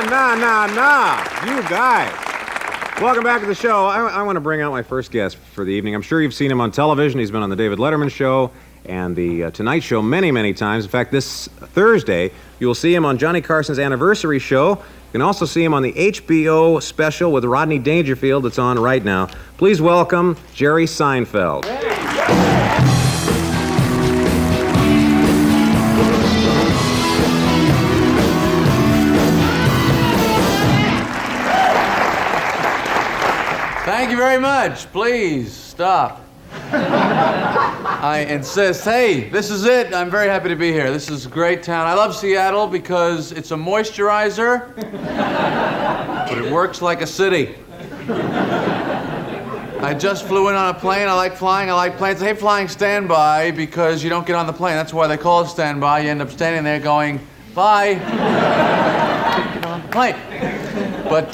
Nah. You guys. Welcome back to the show. I want to bring out my first guest for the evening. I'm sure you've seen him on television. He's been on the David Letterman Show and the Tonight Show many, many times. In fact, this Thursday, you will see him on Johnny Carson's anniversary show. You can also see him on the HBO special with Rodney Dangerfield that's on right now. Please welcome Jerry Seinfeld. Thank you very much. Please stop. I insist. Hey, this is it. I'm very happy to be here. This is a great town. I love Seattle because it's a moisturizer, but it works like a city. I just flew in on a plane. I like flying. I like planes. I hate flying standby because you don't get on the plane. That's why they call it standby. You end up standing there going, bye. Get on the plane. But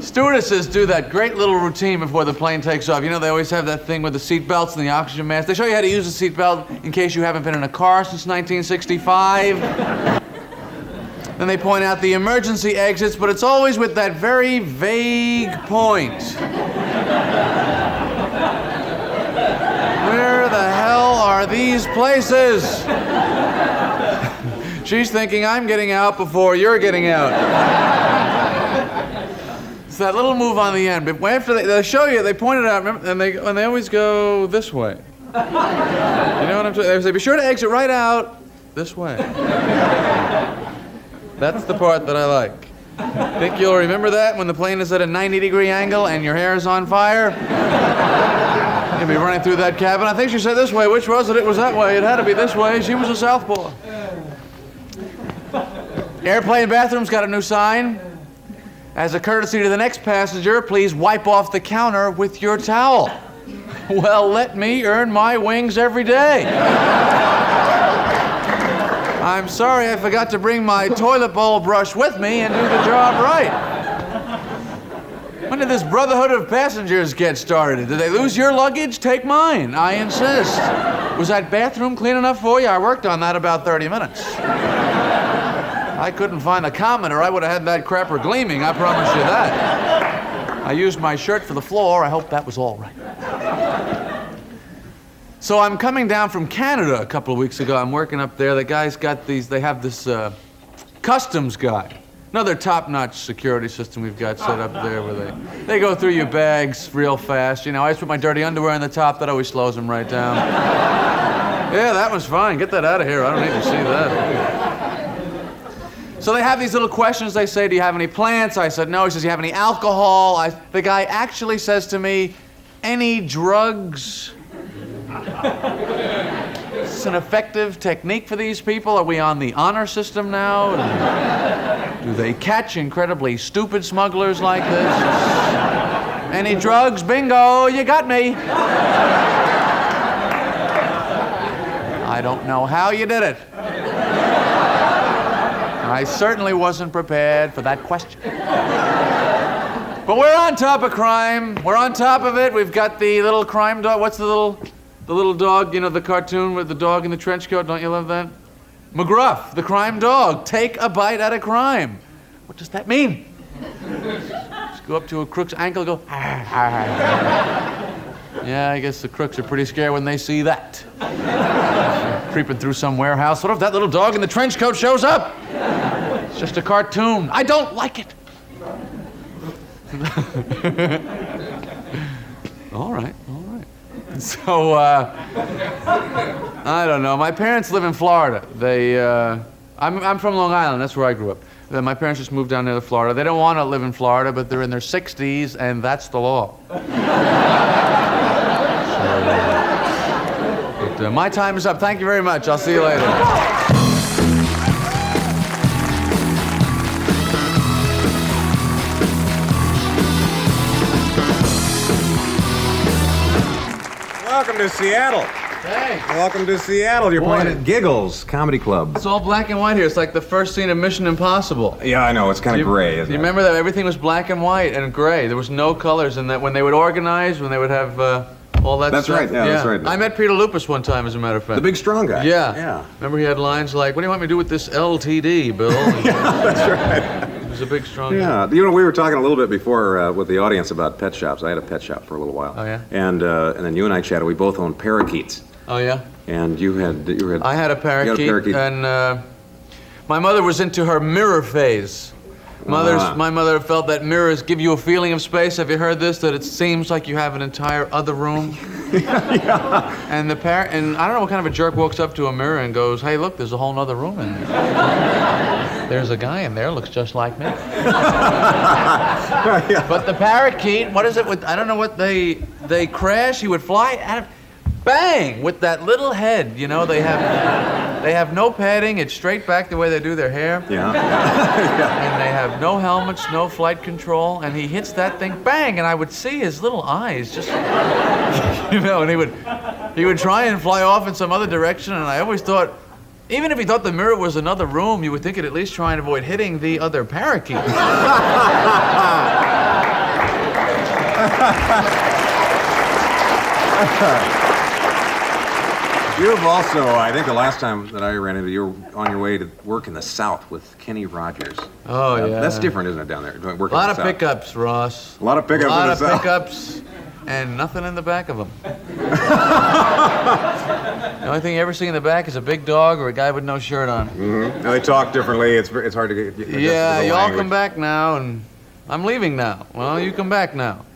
stewardesses do that great little routine before the plane takes off. You know, they always have that thing with the seat belts and the oxygen mask. They show you how to use a seat belt in case you haven't been in a car since 1965. Then they point out the emergency exits, but it's always with that very vague point. Where the hell are these places? She's thinking I'm getting out before you're getting out. It's that little move on the end. But after they show you, they point it out, remember, and they always go this way. You know what I'm saying? They say, be sure to exit right out this way. That's the part that I like. Think you'll remember that when the plane is at a 90-degree angle and your hair is on fire? You'll be running through that cabin. I think she said this way. Which was it? It was that way. It had to be this way. She was a southpaw. Airplane bathroom's got a new sign. As a courtesy to the next passenger, please wipe off the counter with your towel. Well, let me earn my wings every day. I'm sorry I forgot to bring my toilet bowl brush with me and do the job right. When did this brotherhood of passengers get started? Did they lose your luggage? Take mine. I insist. Was that bathroom clean enough for you? I worked on that about 30 minutes. I couldn't find the comment or I would have had that crapper gleaming, I promise you that. I used my shirt for the floor. I hope that was all right. So I'm coming down from Canada a couple of weeks ago. I'm working up there. The guy's got they have this customs guy. Another top-notch security system we've got set up there where they go through your bags real fast. You know, I just put my dirty underwear on the top. That always slows them right down. Yeah, that was fine. Get that out of here. I don't need to see that. So they have these little questions. They say, do you have any plants? I said, no. He says, do you have any alcohol? The guy actually says to me, any drugs? Is this an effective technique for these people? Are we on the honor system now? Do they catch incredibly stupid smugglers like this? Any drugs? Bingo, you got me. I don't know how you did it. I certainly wasn't prepared for that question. But we're on top of crime. We're on top of it. We've got the little crime dog. What's the little dog, you know, the cartoon with the dog in the trench coat? Don't you love that? McGruff, the crime dog. Take a bite at a crime. What does that mean? Just go up to a crook's ankle and go, Yeah, I guess the crooks are pretty scared when they see that. Creeping through some warehouse. What if that little dog in the trench coat shows up? It's just a cartoon. I don't like it. All right. So, I don't know. My parents live in Florida. I'm from Long Island. That's where I grew up. My parents just moved down there to Florida. They don't want to live in Florida, but they're in their 60s, and that's the law. But my time is up. Thank you very much. I'll see you later. Welcome to Seattle. Thanks. Welcome to Seattle. You're playing at Giggles Comedy Club. It's all black and white here. It's like the first scene of Mission Impossible. Yeah, I know. It's kind of gray, isn't it? You remember that everything was black and white and gray? There was no colors in that. When they would organize, when they would have all that That's stuff. right. Yeah, that's right. I met Peter Lupus one time, as a matter of fact. The big strong guy. Yeah. Remember he had lines like, what do you want me to do with this LTD, Bill? Yeah, that's right. He's a big, strong guy. Yeah, you know, we were talking a little bit before with the audience about pet shops. I had a pet shop for a little while. Oh, yeah? And then you and I chatted. We both owned parakeets. Oh, yeah? And you had I had a parakeet, you had a parakeet. and my mother was into her mirror phase. My mother felt that mirrors give you a feeling of space. Have you heard this? That it seems like you have an entire other room. Yeah. And and I don't know what kind of a jerk walks up to a mirror and goes, "Hey, look, there's a whole other room in there. There's a guy in there, looks just like me." Yeah. But the parakeet, what is it with? I don't know what they crash. He would fly out of, bang, with that little head. You know, they have no padding. It's straight back the way they do their hair. Yeah. And they have no helmets, no flight control, and he hits that thing, bang, and I would see his little eyes just, you know, and he would try and fly off in some other direction, and I always thought, even if he thought the mirror was another room, you would think he'd at least try and avoid hitting the other parakeet. You've also, I think the last time that I ran into you, were on your way to work in the South with Kenny Rogers. Oh, yeah. That's different, isn't it, down there? A lot of pickups, Ross. A lot of pickups. A lot in of the South. pickups, and nothing in the back of them. The only thing you ever see in the back is a big dog or a guy with no shirt on. Mm-hmm. Now, they talk differently. It's hard to get. Yeah, you all come back now, and I'm leaving now. Well, you come back now.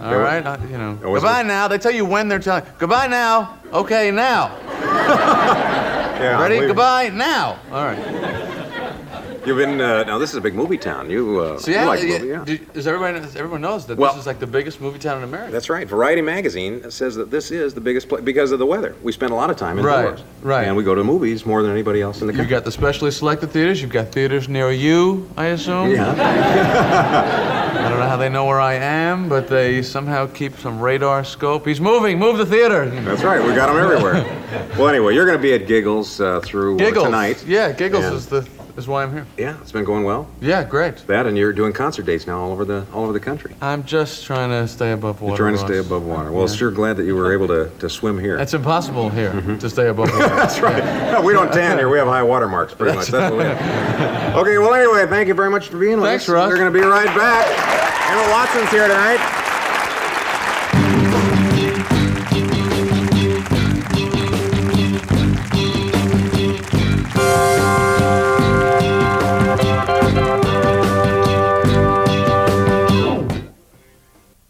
All right, you know. Goodbye now. They tell you when they're telling. Goodbye now. Okay, now. Yeah, ready? Goodbye now. All right. You've been now. This is a big movie town. You So you like movie, yeah. Everyone knows that Well, this is like the biggest movie town in America. That's right. Variety magazine says that this is the biggest place because of the weather. We spend a lot of time indoors. Right. And we go to movies more than anybody else in the You've country. got the specially selected theaters. You've got theaters near you, I assume. Yeah. I don't know how they know where I am, but they somehow keep some radar scope. He's moving. Move the theater. That's right. We got them everywhere. Well, anyway, you're going to be at Giggles through Giggles. tonight. Yeah, Giggles And- is why I'm here. Yeah, it's been going well. Yeah, great. That, and you're doing concert dates now all over the country. I'm just trying to stay above water. You're trying to Ross. stay above water. Well, sure glad that you were able to swim here. That's impossible here to stay above water. That's right. No, we don't tan here. We have high water marks, pretty much. That's what we have. Okay, well, anyway, thank you very much for being with us. Thanks, Russ. We're going to be right back. Emma Watson's here tonight.